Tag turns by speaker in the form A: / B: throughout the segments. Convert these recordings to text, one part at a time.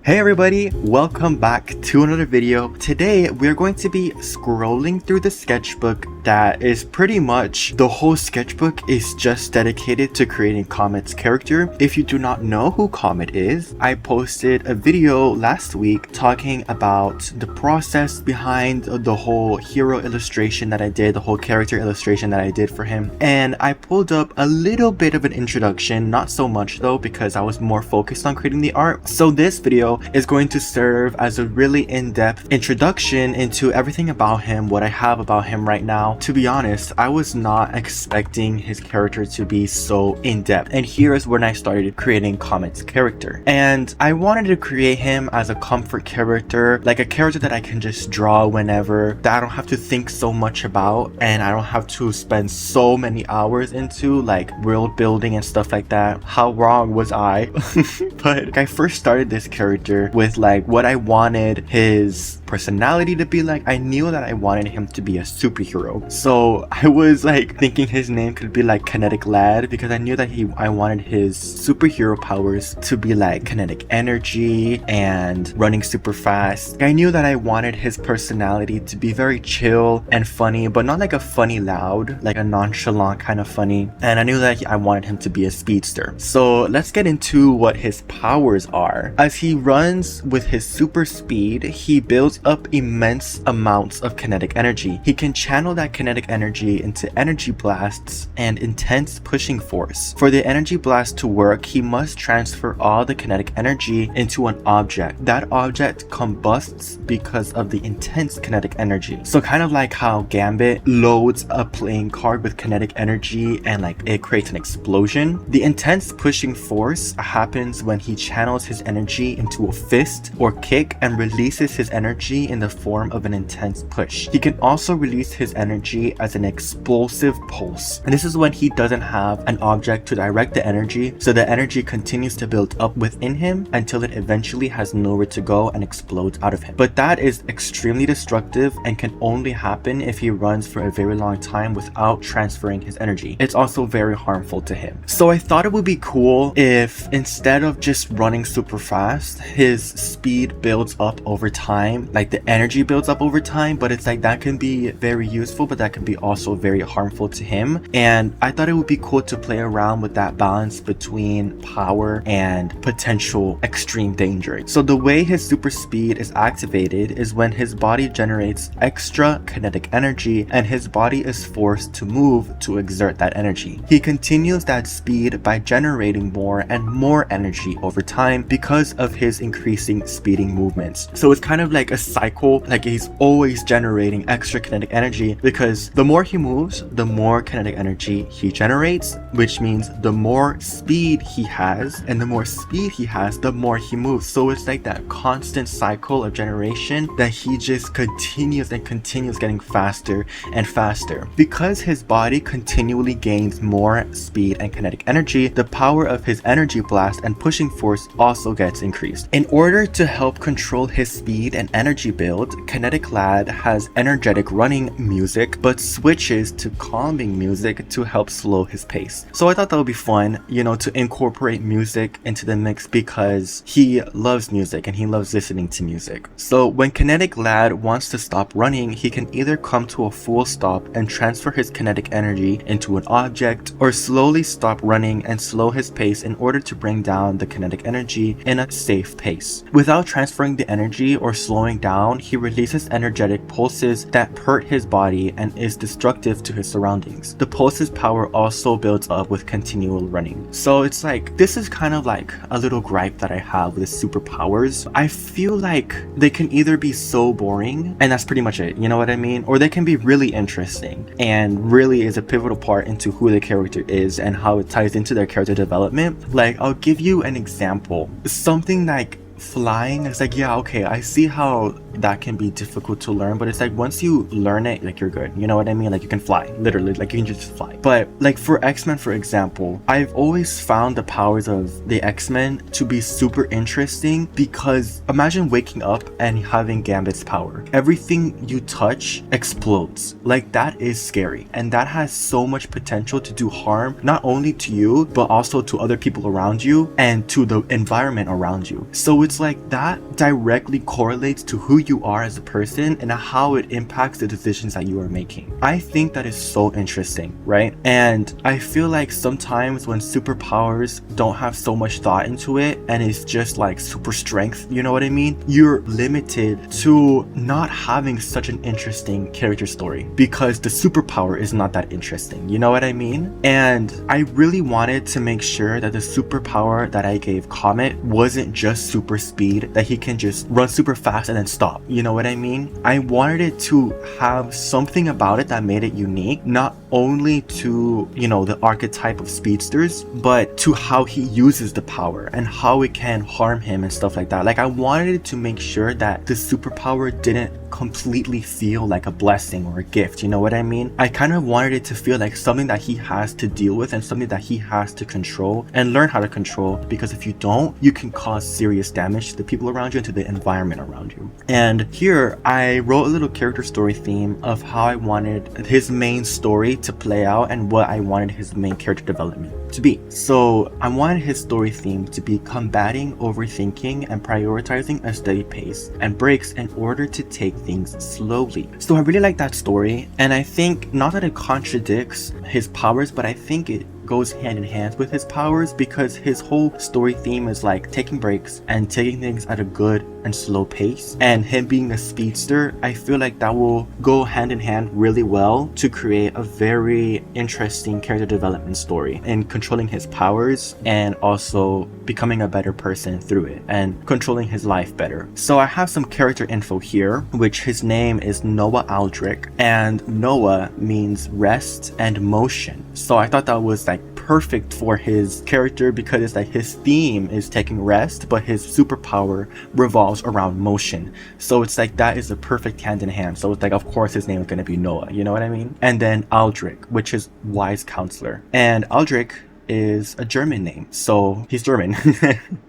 A: Hey everybody, welcome back to another video. Today we're going to be scrolling through the sketchbook that is pretty much the whole sketchbook is just dedicated to creating Comet's character. If you do not know who Comet is, I posted a video last week talking about the process behind the whole hero illustration that I did, the whole character illustration that I did for him. And I pulled up a little bit of an introduction, not so much though because I was more focused on creating the art. So this video is going to serve as a really in-depth introduction into everything about him, what I have about him right now. To be honest, I was not expecting his character to be so in-depth, and here is when I started creating Comet's character. And I wanted to create him as a comfort character, like a character that I can just draw whenever, that I don't have to think so much about, and I don't have to spend so many hours into like world building and stuff like that. How wrong was I? But I first started this character with like what I wanted his personality to be like. I knew that I wanted him to be a superhero, so I was like thinking his name could be like Kinetic Lad, because I knew that I wanted his superhero powers to be like kinetic energy and running super fast. I knew that I wanted his personality to be very chill and funny, but not like a funny loud, like a nonchalant kind of funny. And I knew that I wanted him to be a speedster. So let's get into what his powers are. As he runs with his super speed, he builds up immense amounts of kinetic energy. He can channel that kinetic energy into energy blasts and intense pushing force. For the energy blast to work, he must transfer all the kinetic energy into an object. That object combusts because of the intense kinetic energy. So kind of like how Gambit loads a playing card with kinetic energy and like it creates an explosion. The intense pushing force happens when he channels his energy into a fist or kick and releases his energy in the form of an intense push. He can also release his energy as an explosive pulse, and this is when he doesn't have an object to direct the energy, so the energy continues to build up within him until it eventually has nowhere to go and explodes out of him. But that is extremely destructive and can only happen if he runs for a very long time without transferring his energy. It's also very harmful to him. So I thought it would be cool if instead of just running super fast, his speed builds up over time, like the energy builds up over time, but it's like that can be very useful, but that can be also very harmful to him. And I thought it would be cool to play around with that balance between power and potential extreme danger. So the way his super speed is activated is when his body generates extra kinetic energy and his body is forced to move to exert that energy. He continues that speed by generating more and more energy over time because of his increasing speeding movements. So it's kind of like a cycle, like he's always generating extra kinetic energy, because the more he moves, the more kinetic energy he generates, which means the more speed he has, and the more speed he has, the more he moves. So it's like that constant cycle of generation that he just continues and continues getting faster and faster. Because his body continually gains more speed and kinetic energy, the power of his energy blast and pushing force also gets increased. In order to help control his speed and energy build, Kinetic Lad has energetic running music but switches to calming music to help slow his pace. So I thought that would be fun, to incorporate music into the mix, because he loves music and he loves listening to music. So when Kinetic Lad wants to stop running, he can either come to a full stop and transfer his kinetic energy into an object, or slowly stop running and slow his pace in order to bring down the kinetic energy in a safe pace. Without transferring the energy or slowing down, he releases energetic pulses that hurt his body and is destructive to his surroundings. The pulse's power also builds up with continual running. So it's like, this is kind of like a little gripe that I have with his superpowers. I feel like they can either be so boring and that's pretty much it, you know what I mean? Or they can be really interesting and really is a pivotal part into who the character is and how it ties into their character development. Like, I'll give you an example. Something like flying. It's like, yeah, okay, I see how that can be difficult to learn, but it's like once you learn it, like, you're good, you know what I mean? Like, you can fly, literally, like you can just fly. But like for X-Men, for example, I've always found the powers of the X-Men to be super interesting, because imagine waking up and having Gambit's power. Everything you touch explodes. Like, that is scary, and that has so much potential to do harm, not only to you but also to other people around you and to the environment around you. So it's like that directly correlates to who you are as a person and how it impacts the decisions that you are making. I think that is so interesting, right? And I feel like sometimes when superpowers don't have so much thought into it and it's just like super strength, you know what I mean? You're limited to not having such an interesting character story because the superpower is not that interesting, you know what I mean? And I really wanted to make sure that the superpower that I gave Comet wasn't just super speed, that he can just run super fast and then stop, you know what I mean? I wanted it to have something about it that made it unique, not only to, you know, the archetype of speedsters, but to how he uses the power and how it can harm him and stuff like that. Like, I wanted to make sure that the superpower didn't completely feel like a blessing or a gift, you know what I mean? I kind of wanted it to feel like something that he has to deal with and something that he has to control and learn how to control, because if you don't, you can cause serious damage to the people around you and to the environment around you. And here I wrote a little character story theme of how I wanted his main story to play out and what I wanted his main character development to be. So I wanted his story theme to be combating overthinking and prioritizing a steady pace and breaks in order to take things slowly. So I really like that story, and I think not that it contradicts his powers, but I think it goes hand in hand with his powers, because his whole story theme is like taking breaks and taking things at a good and slow pace, and him being a speedster, I feel like that will go hand in hand really well to create a very interesting character development story in controlling his powers and also becoming a better person through it and controlling his life better. So I have some character info here, which his name is Noah Aldrich, and Noah means rest and motion. So I thought that was like perfect for his character, because it's like his theme is taking rest, but his superpower revolves around motion. So it's like that is a perfect hand in hand. So it's like, of course his name is going to be Noah, you know what I mean? And then Aldrich, which is wise counselor, and Aldrich is a German name, so he's German.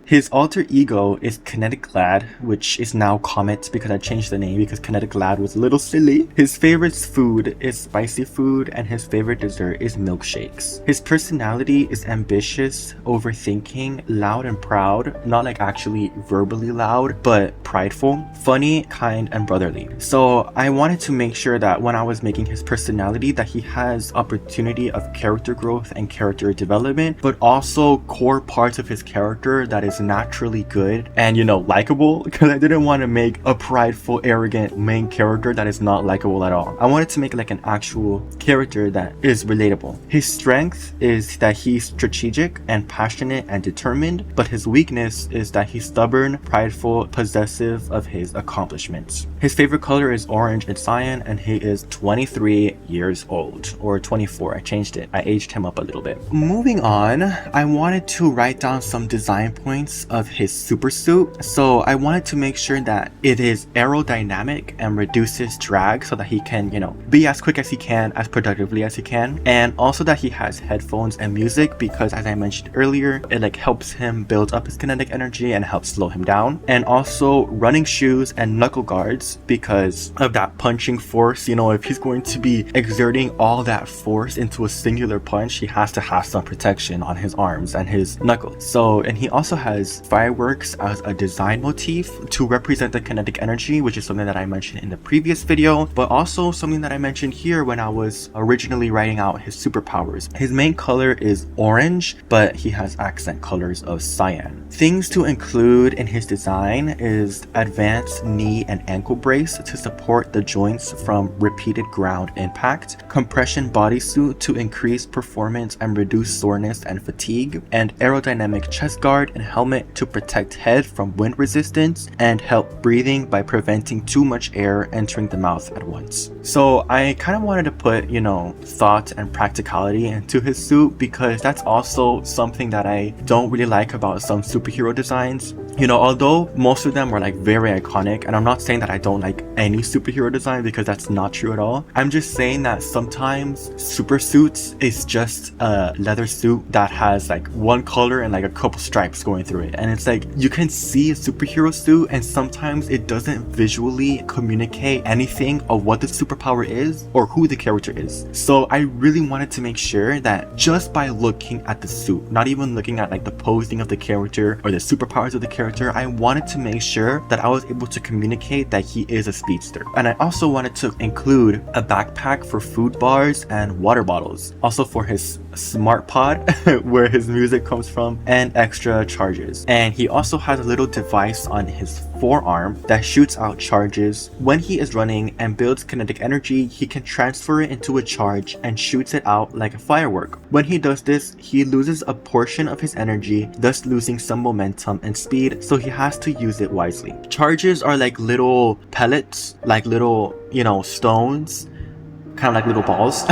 A: His alter ego is Kinetic Lad, which is now Comet, because I changed the name because Kinetic Lad was a little silly. His favorite food is spicy food, and his favorite dessert is milkshakes. His personality is ambitious, overthinking, loud and proud, not like actually verbally loud, but prideful, funny, kind, and brotherly. So I wanted to make sure that when I was making his personality, that he has opportunity of character growth and character development, but also core parts of his character that is naturally good and, you know, likable, because I didn't want to make a prideful, arrogant main character that is not likable at all. I wanted to make like an actual character that is relatable. His strength is that he's strategic and passionate and determined, but his weakness is that he's stubborn, prideful, possessive of his accomplishments. His favorite color is orange and cyan, and he is 23 years old, or 24. I changed it. I aged him up a little bit. Moving on, I wanted to write down some design points of his super suit. So I wanted to make sure that it is aerodynamic and reduces drag so that he can, you know, be as quick as he can, as productively as he can, and also that he has headphones and music, because as I mentioned earlier, it like helps him build up his kinetic energy and helps slow him down. And also running shoes and knuckle guards, because of that punching force. You know, if he's going to be exerting all that force into a singular punch, he has to have some protection on his arms and his knuckles. So, and he also has fireworks as a design motif to represent the kinetic energy, which is something that I mentioned in the previous video, but also something that I mentioned here when I was originally writing out his superpowers. His main color is orange, but he has accent colors of cyan. Things to include in his design is advanced knee and ankle brace to support the joints from repeated ground impact, compression bodysuit to increase performance and reduce soreness and fatigue, and aerodynamic chest guard and helmet to protect head from wind resistance and help breathing by preventing too much air entering the mouth at once. So I kind of wanted to put, you know, thought and practicality into his suit, because that's also something that I don't really like about some superhero designs. You know, although most of them were like very iconic, and I'm not saying that I don't like any superhero design, because that's not true at all. I'm just saying that sometimes super suits is just a leather suit that has like one color and like a couple stripes going through it, and it's like you can see a superhero suit and sometimes it doesn't visually communicate anything of what the superpower is or who the character is. So I really wanted to make sure that just by looking at the suit, not even looking at like the posing of the character or the superpowers of the character, character, I wanted to make sure that I was able to communicate that he is a speedster. And I also wanted to include a backpack for food bars and water bottles, also for his smart pod where his music comes from, and extra charges. And he also has a little device on his forearm that shoots out charges. When he is running and builds kinetic energy, he can transfer it into a charge and shoots it out like a firework. When he does this, he loses a portion of his energy, thus losing some momentum and speed, so he has to use it wisely. Charges are like little pellets, like little, stones, kind of like little balls.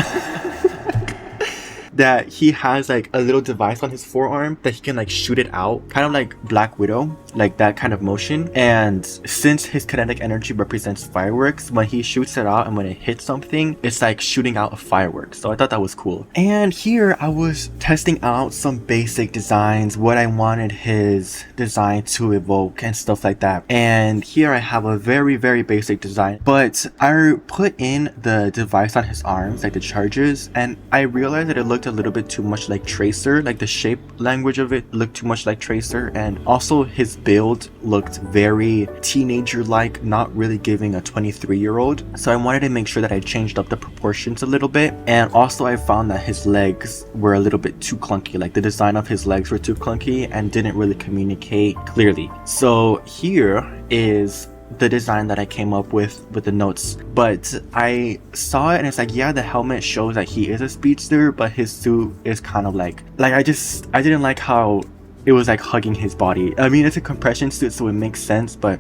A: That he has like a little device on his forearm that he can like shoot it out, kind of like Black Widow, like that kind of motion. And since his kinetic energy represents fireworks, when he shoots it out and when it hits something, it's like shooting out a firework. So I thought that was cool. And here I was testing out some basic designs, what I wanted his design to evoke and stuff like that. And here I have a very, very basic design, but I put in the device on his arms, like the charges, and I realized that it looked a little bit too much like Tracer, like the shape language of it looked too much like Tracer, and also his build looked very teenager like, not really giving a 23-year-old. So I wanted to make sure that I changed up the proportions a little bit. And also I found that his legs were a little bit too clunky, like the design of his legs were too clunky and didn't really communicate clearly. So here is the design that I came up with the notes, but I saw it and it's like, yeah, the helmet shows that he is a speedster, but his suit is kind of like I didn't like how it was like hugging his body. I mean, it's a compression suit, so it makes sense, but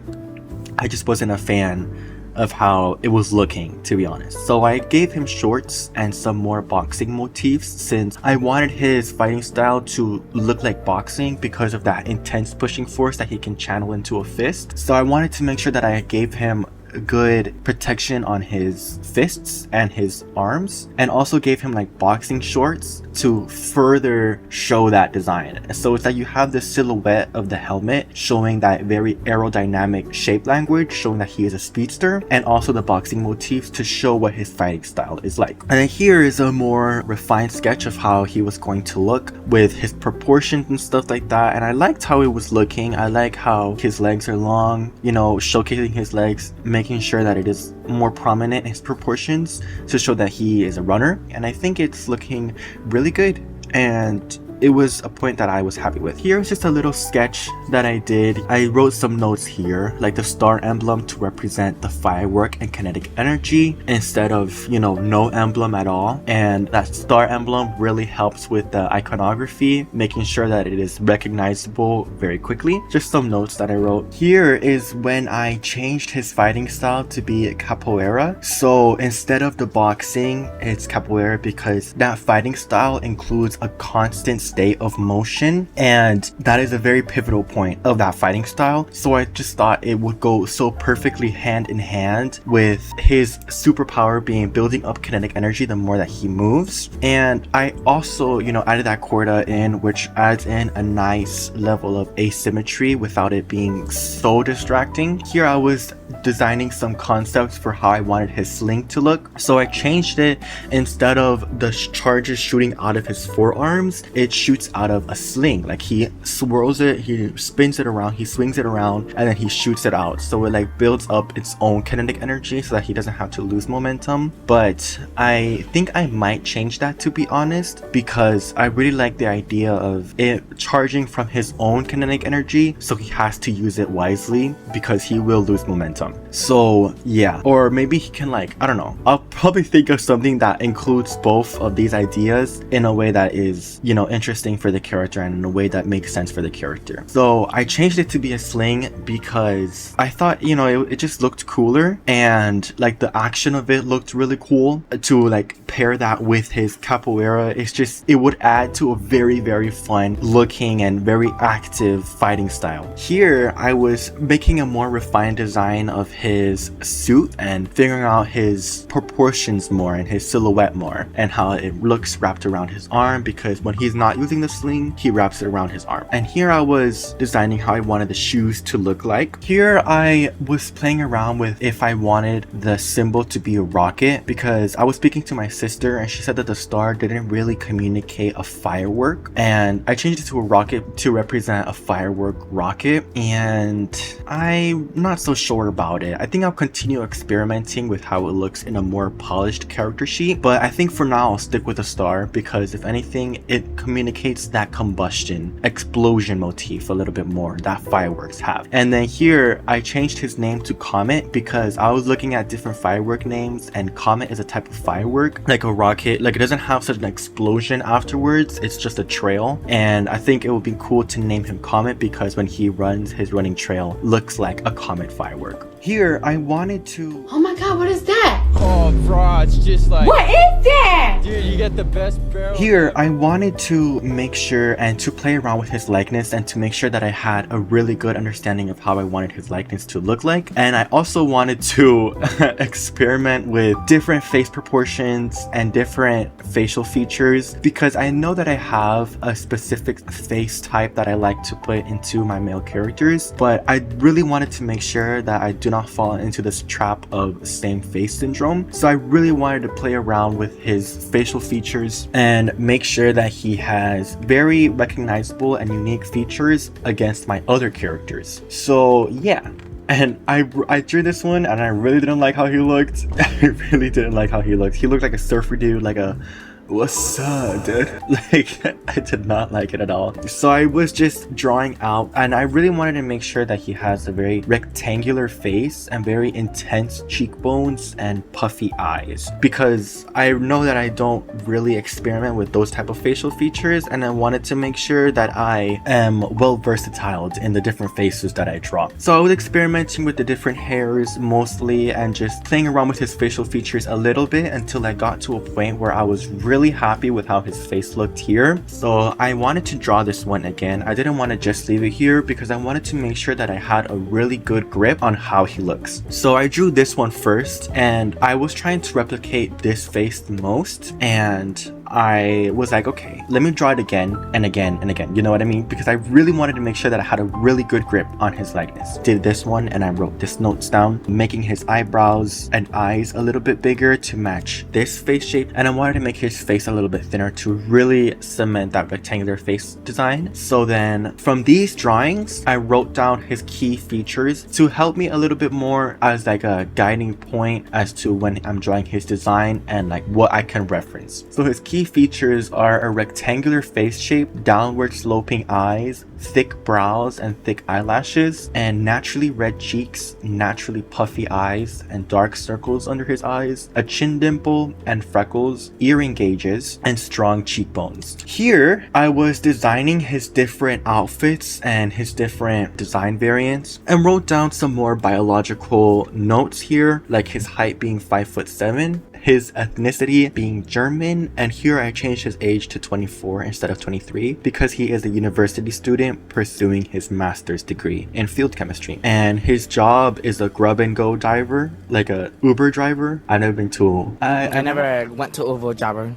A: I just wasn't a fan of how it was looking, to be honest. So I gave him shorts and some more boxing motifs, since I wanted his fighting style to look like boxing because of that intense pushing force that he can channel into a fist. So I wanted to make sure that I gave him good protection on his fists and his arms, and also gave him like boxing shorts to further show that design. So it's like you have the silhouette of the helmet showing that very aerodynamic shape language, showing that he is a speedster, and also the boxing motifs to show what his fighting style is like. And then here is a more refined sketch of how he was going to look with his proportions and stuff like that. And I liked how it was looking. I like how his legs are long, showcasing his legs, making sure that it is more prominent in his proportions to show that he is a runner. And I think it's looking really good, and it was a point that I was happy with. Here's just a little sketch that I did. I wrote some notes here, like the star emblem to represent the firework and kinetic energy instead of, no emblem at all. And that star emblem really helps with the iconography, making sure that it is recognizable very quickly. Just some notes that I wrote. Here is when I changed his fighting style to be capoeira. So instead of the boxing, it's capoeira because that fighting style includes a constant state of motion, and that is a very pivotal point of that fighting style. So I just thought it would go so perfectly hand in hand with his superpower being building up kinetic energy the more that he moves. And I also, added that corda in, which adds in a nice level of asymmetry without it being so distracting. Here I was designing some concepts for how I wanted his sling to look. So I changed it. Instead of the charges shooting out of his forearms, it shoots out of a sling. Like he swirls it, he spins it around, he swings it around, and then he shoots it out. So it like builds up its own kinetic energy so that he doesn't have to lose momentum. But I think I might change that, to be honest, because I really like the idea of it charging from his own kinetic energy, so he has to use it wisely because he will lose momentum. So yeah, or maybe he can I don't know, I'll probably think of something that includes both of these ideas in a way that is, interesting for the character and in a way that makes sense for the character. So I changed it to be a sling because I thought, it just looked cooler, and like the action of it looked really cool. To pair that with his capoeira, it would add to a very, very fun looking and very active fighting style. Here I was making a more refined design of his suit and figuring out his proportions more and his silhouette more, and how it looks wrapped around his arm, because when he's not not using the sling, he wraps it around his arm. And here I was designing how I wanted the shoes to look like. Here I was playing around with if I wanted the symbol to be a rocket, because I was speaking to my sister and she said that the star didn't really communicate a firework, and I changed it to a rocket to represent a firework rocket, and I'm not so sure about it. I think I'll continue experimenting with how it looks in a more polished character sheet, but I think for now I'll stick with a star because if anything it communicates that combustion explosion motif a little bit more that fireworks have. And then here I changed his name to Comet because I was looking at different firework names, and Comet is a type of firework like a rocket, like it doesn't have such an explosion afterwards, it's just a trail, and I think it would be cool to name him Comet because when he runs, his running trail looks like a comet firework. Here I wanted to...
B: Oh my god, what is that?
C: Oh, bro, it's just like...
B: What is that?
C: Dude, you get the best barrel.
A: Here I wanted to make sure and to play around with his likeness and to make sure that I had a really good understanding of how I wanted his likeness to look like. And I also wanted to experiment with different face proportions and different facial features because I know that I have a specific face type that I like to put into my male characters, but I really wanted to make sure that I do not fall into this trap of same face syndrome. So I really wanted to play around with his facial features and make sure that he has very recognizable and unique features against my other characters. So yeah. And I drew this one and I really didn't like how he looked. I really didn't like how he looked. He looked like a surfer dude, like a... What's up, dude? Like, I did not like it at all. So I was just drawing out and I really wanted to make sure that he has a very rectangular face and very intense cheekbones and puffy eyes, because I know that I don't really experiment with those type of facial features, and I wanted to make sure that I am well versatile in the different faces that I draw. So I was experimenting with the different hairs mostly and just playing around with his facial features a little bit until I got to a point where I was really happy with how his face looked here. So I wanted to draw this one again. I didn't want to just leave it here because I wanted to make sure that I had a really good grip on how he looks. So I drew this one first and I was trying to replicate this face the most, and I was like, okay, let me draw it again and again and again, you know what I mean? Because I really wanted to make sure that I had a really good grip on his likeness. Did this one and I wrote this notes down, making his eyebrows and eyes a little bit bigger to match this face shape, and I wanted to make his face a little bit thinner to really cement that rectangular face design. So then from these drawings, I wrote down his key features to help me a little bit more as like a guiding point as to when I'm drawing his design and like what I can reference. So his key features are a rectangular face shape, downward sloping eyes, thick brows and thick eyelashes, and naturally red cheeks, naturally puffy eyes and dark circles under his eyes, a chin dimple and freckles, earring gauges, and strong cheekbones. Here I was designing his different outfits and his different design variants and wrote down some more biological notes here, like his height being 5'7", his ethnicity being German, and here I changed his age to 24 instead of 23 because he is a university student pursuing his master's degree in field chemistry, and his job is a grub and go diver, like a Uber driver. I've never been to...
D: I never went to Uber driver.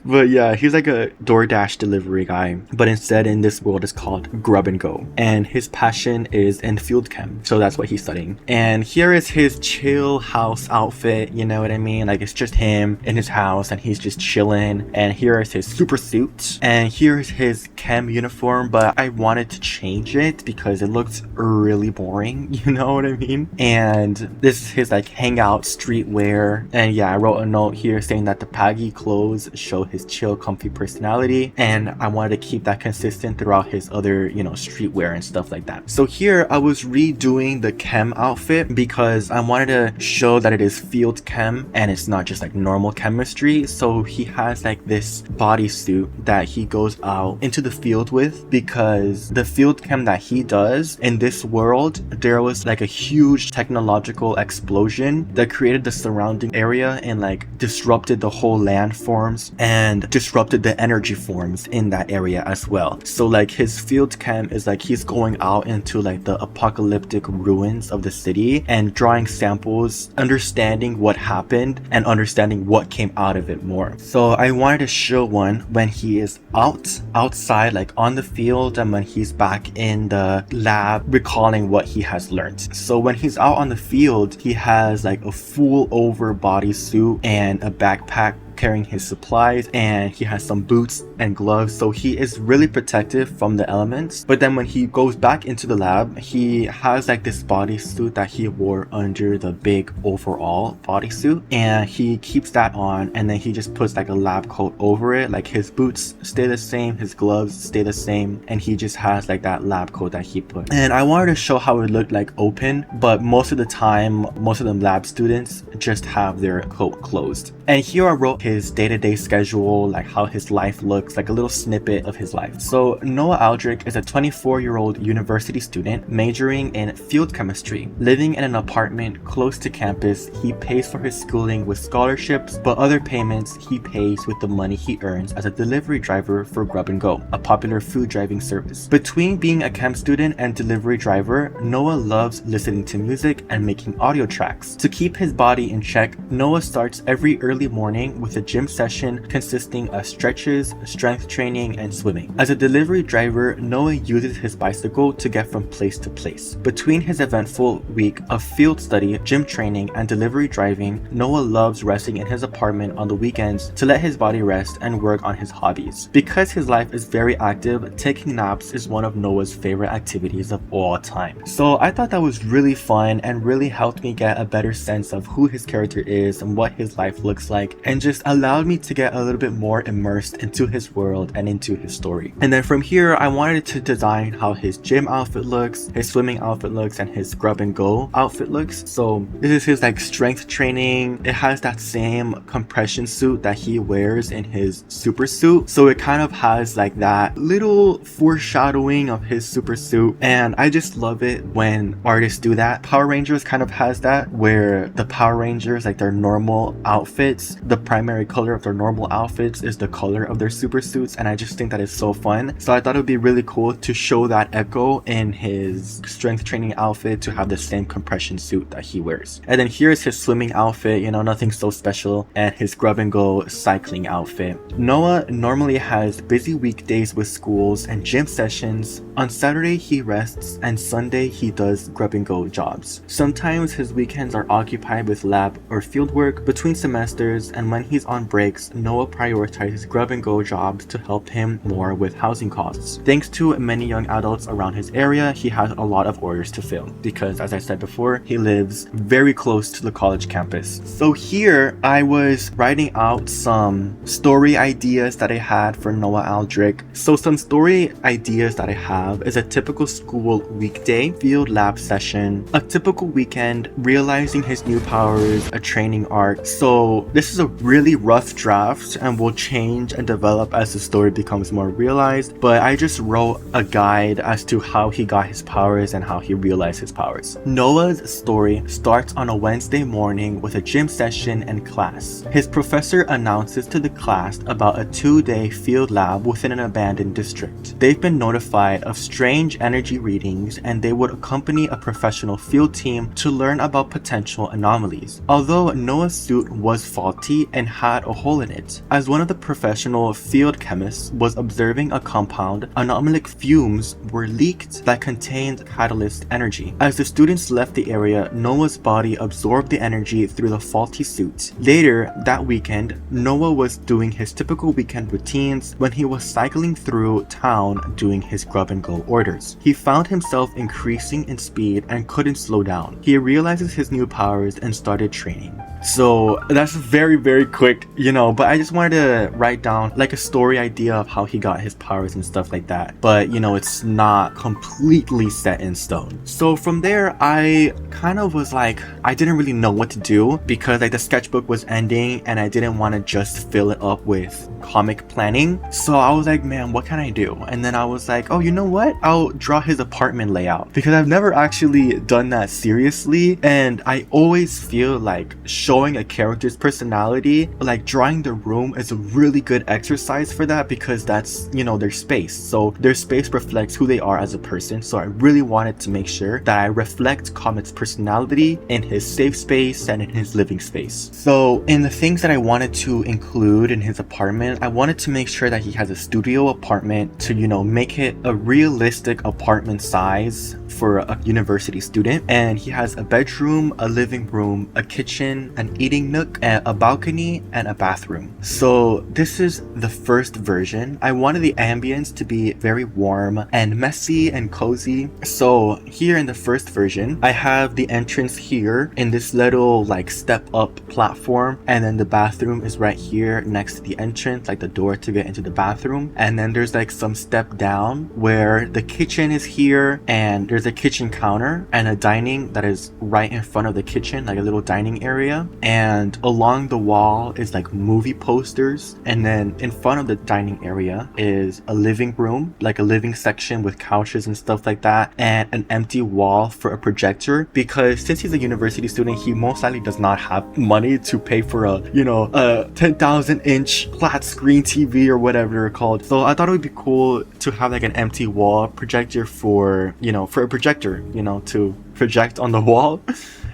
A: But yeah, he's like a DoorDash delivery guy, but instead in this world it's called grub and go, and his passion is in field chem, so that's what he's studying. And here is his chill house outfit, you know what I mean? Like it's just him in his house and he's just chilling, and here is his super suit, and here is his chem uniform, but I wanted to change it because it looked really boring, you know what I mean? And this is his like hangout streetwear, and yeah, I wrote a note here saying that the baggy clothes show his chill, comfy personality, and I wanted to keep that consistent throughout his other, you know, streetwear and stuff like that. So here I was redoing the chem outfit because I wanted to show that it is field chem and it's not just like normal chemistry. So he has like this bodysuit that he goes out into the field with, because the field chem that he does in this world, there was like a huge technological explosion that created the surrounding area and like disrupted the whole landforms, and and disrupted the energy forms in that area as well. So like his field chem is like he's going out into like the apocalyptic ruins of the city and drawing samples, understanding what happened and understanding what came out of it more. So I wanted to show one when he is outside like on the field, and when he's back in the lab recalling what he has learned. So when he's out on the field, he has like a full over bodysuit and a backpack carrying his supplies, and he has some boots and gloves, so he is really protective from the elements. But then when he goes back into the lab, he has like this bodysuit that he wore under the big overall bodysuit, and he keeps that on, and then he just puts like a lab coat over it. Like his boots stay the same, his gloves stay the same, and he just has like that lab coat that he put. And I wanted to show how it looked like open, but most of the time, most of the lab students just have their coat closed. And here I wrote his day-to-day schedule, like how his life looks, like a little snippet of his life. So Noah Aldrich is a 24-year-old university student majoring in field chemistry. Living in an apartment close to campus, he pays for his schooling with scholarships, but other payments he pays with the money he earns as a delivery driver for Grub and Go, a popular food driving service. Between being a chem student and delivery driver, Noah loves listening to music and making audio tracks. To keep his body in check, Noah starts every early morning with a gym session consisting of stretches, strength training, and swimming. As a delivery driver, Noah uses his bicycle to get from place to place. Between his eventful week of field study, gym training, and delivery driving, Noah loves resting in his apartment on the weekends to let his body rest and work on his hobbies. Because his life is very active, taking naps is one of Noah's favorite activities of all time. So I thought that was really fun and really helped me get a better sense of who his character is and what his life looks like, and just allowed me to get a little bit more immersed into his world and into his story. And then from here, I wanted to design how his gym outfit looks, his swimming outfit looks, and his Grub and Go outfit looks. So this is his like strength training. It has that same compression suit that he wears in his super suit, so it kind of has like that little foreshadowing of his super suit, and I just love it when artists do that. Power Rangers kind of has that, where the Power Rangers, like their normal outfits, the primary color of their normal outfits is the color of their super suits, and I just think that is so fun. So I thought it would be really cool to show that echo in his strength training outfit, to have the same compression suit that he wears. And then here's his swimming outfit, you know, nothing so special, and his Grub and Go cycling outfit. Noah normally has busy weekdays with schools and gym sessions. On Saturday he rests, and Sunday he does Grub and Go jobs. Sometimes his weekends are occupied with lab or field work between semesters, and when he's on breaks, Noah prioritizes Grub and Go jobs to help him more with housing costs. Thanks to many young adults around his area, he has a lot of orders to fill because, as I said before, he lives very close to the college campus. So here I was writing out some story ideas that I had for Noah Aldrich. So some story ideas that I have is a typical school weekday field lab session, a typical weekend, realizing his new powers, a training arc. So this is a really rough draft and will change and develop as the story becomes more realized, but I just wrote a guide as to how he got his powers and how he realized his powers. Noah's story starts on a Wednesday morning with a gym session and class. His professor announces to the class about a 2-day field lab within an abandoned district. They've been notified of strange energy readings, and they would accompany a professional field team to learn about potential anomalies. Although Noah's suit was faulty and had a hole in it, as one of the professional field chemists was observing a compound, anomalic fumes were leaked that contained catalyst energy. As the students left the area, Noah's body absorbed the energy through the faulty suit. Later that weekend, Noah was doing his typical weekend routines when he was cycling through town doing his Grub and Go orders. He found himself increasing in speed and couldn't slow down. He realizes his new powers and started training. So that's very quick, you know, but I just wanted to write down like a story idea of how he got his powers and stuff like that. But you know, it's not completely set in stone. So from there, I kind of was like, I didn't really know what to do because like the sketchbook was ending and I didn't want to just fill it up with comic planning. So I was like, man, what can I do? And then I was like, oh, you know what? I'll draw his apartment layout because I've never actually done that seriously. And I always feel like showing a character's personality, like drawing the room is a really good exercise for that, because that's, you know, their space. So their space reflects who they are as a person. So I really wanted to make sure that I reflect Comet's personality in his safe space and in his living space. So in the things that I wanted to include in his apartment, I wanted to make sure that he has a studio apartment to, you know, make it a realistic apartment size for a university student. And he has a bedroom, a living room, a kitchen, an eating nook, a balcony, and a bathroom. So this is the first version. I wanted the ambience to be very warm and messy and cozy. So here in the first version, I have the entrance here in this little like step up platform, and then the bathroom is right here next to the entrance, like the door to get into the bathroom. And then there's like some step down where the kitchen is here, and there's a kitchen counter and a dining that is right in front of the kitchen, like a little dining area. And along the wall is like movie posters, and then in front of the dining area is a living room, like a living section with couches and stuff like that, and an empty wall for a projector, because since he's a university student, he most likely does not have money to pay for a, you know, a 10,000 inch flat screen TV or whatever they're called. So I thought it would be cool to have like an empty wall projector for, you know, for a projector, you know, to project on the wall.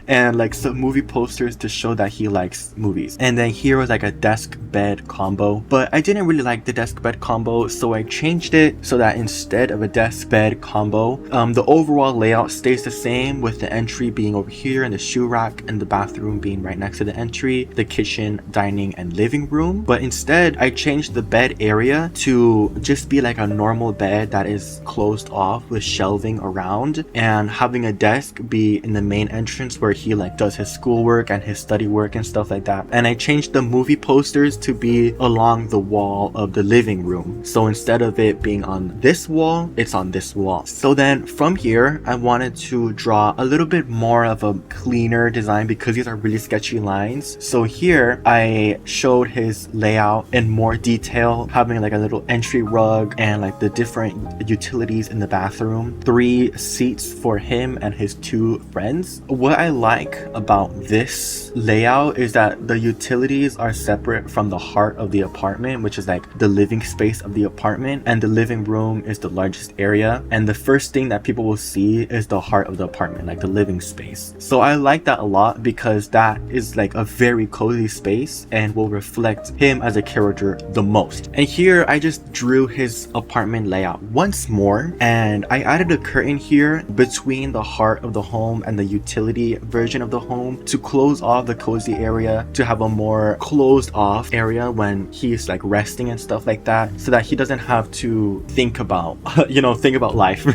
A: And like some movie posters to show that he likes movies. And then here was like a desk bed combo, but I didn't really like the desk bed combo, so I changed it so that instead of a desk bed combo, the overall layout stays the same, with the entry being over here and the shoe rack and the bathroom being right next to the entry, the kitchen, dining, and living room. But instead I changed the bed area to just be like a normal bed that is closed off with shelving around, and having a desk be in the main entrance where he like does his schoolwork and his study work and stuff like that. And I changed the movie posters to be along the wall of the living room, so instead of it being on this wall, it's on this wall. So then from here I wanted to draw a little bit more of a cleaner design, because these are really sketchy lines. So here I showed his layout in more detail, having like a little entry rug and like the different utilities in the bathroom, 3 seats for him and his 2 friends. What I like about this layout is that the utilities are separate from the heart of the apartment, which is like the living space of the apartment, and the living room is the largest area, and the first thing that people will see is the heart of the apartment, like the living space. So I like that a lot, because that is like a very cozy space and will reflect him as a character the most. And here I just drew his apartment layout once more, and I added a curtain here between the heart of the home and the utility version of the home to close off the cozy area, to have a more closed off area when he's like resting and stuff like that, so that he doesn't have to think about you know, think about life.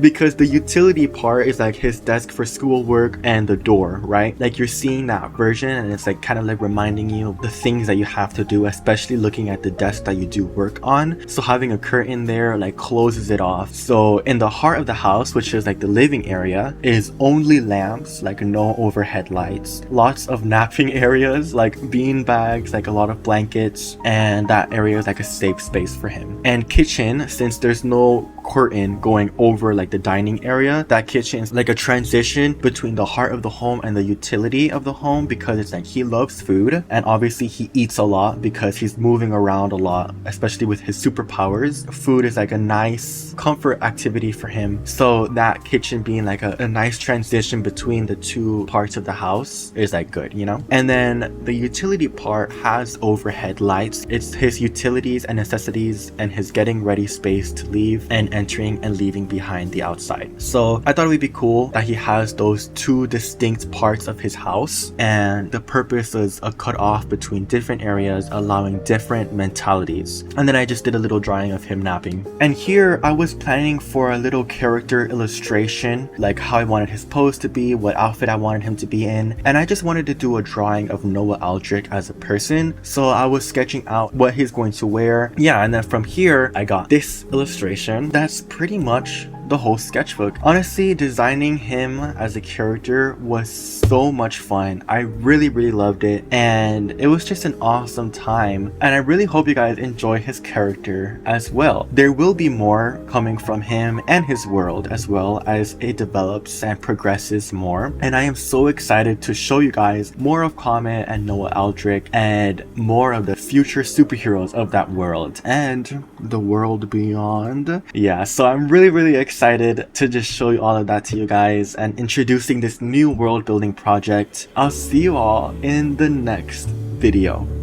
A: Because the utility part is like his desk for schoolwork and the door, right? Like you're seeing that version, and it's like kind of like reminding you of the things that you have to do, especially looking at the desk that you do work on. So having a curtain there like closes it off. So in the heart of the house, which is like the living area, is only lamps, like no overhead lights, lots of napping areas like bean bags, like a lot of blankets, and that area is like a safe space for him. And kitchen, since there's no curtain going over like the dining area, that kitchen is like a transition between the heart of the home and the utility of the home, because it's like he loves food, and obviously he eats a lot because he's moving around a lot, especially with his superpowers. Food is like a nice comfort activity for him, so that kitchen being like a nice transition between the two parts of the house is like good, you know. And then the utility part has overhead lights. It's his utilities and necessities and his getting ready space to leave and entering and leaving behind the outside. So I thought it would be cool that he has those two distinct parts of his house, and the purpose is a cut off between different areas, allowing different mentalities. And then I just did a little drawing of him napping. And here I was planning for a little character illustration, like how I wanted his pose to be, what outfit I wanted him to be in, and I just wanted to do a drawing of Noah Aldrich as a person. So I was sketching out what he's going to wear. Yeah, and then from here I got this illustration. That's pretty much the whole sketchbook. Honestly, designing him as a character was so much fun. I really loved it, and it was just an awesome time, and I really hope you guys enjoy his character as well. There will be more coming from him and his world as well as it develops and progresses more, and I am so excited to show you guys more of Comet and Noah Aldrich and more of the future superheroes of that world and the world beyond. Yeah, so I'm really excited to just show you all of that to you guys and introducing this new world building project. I'll see you all in the next video.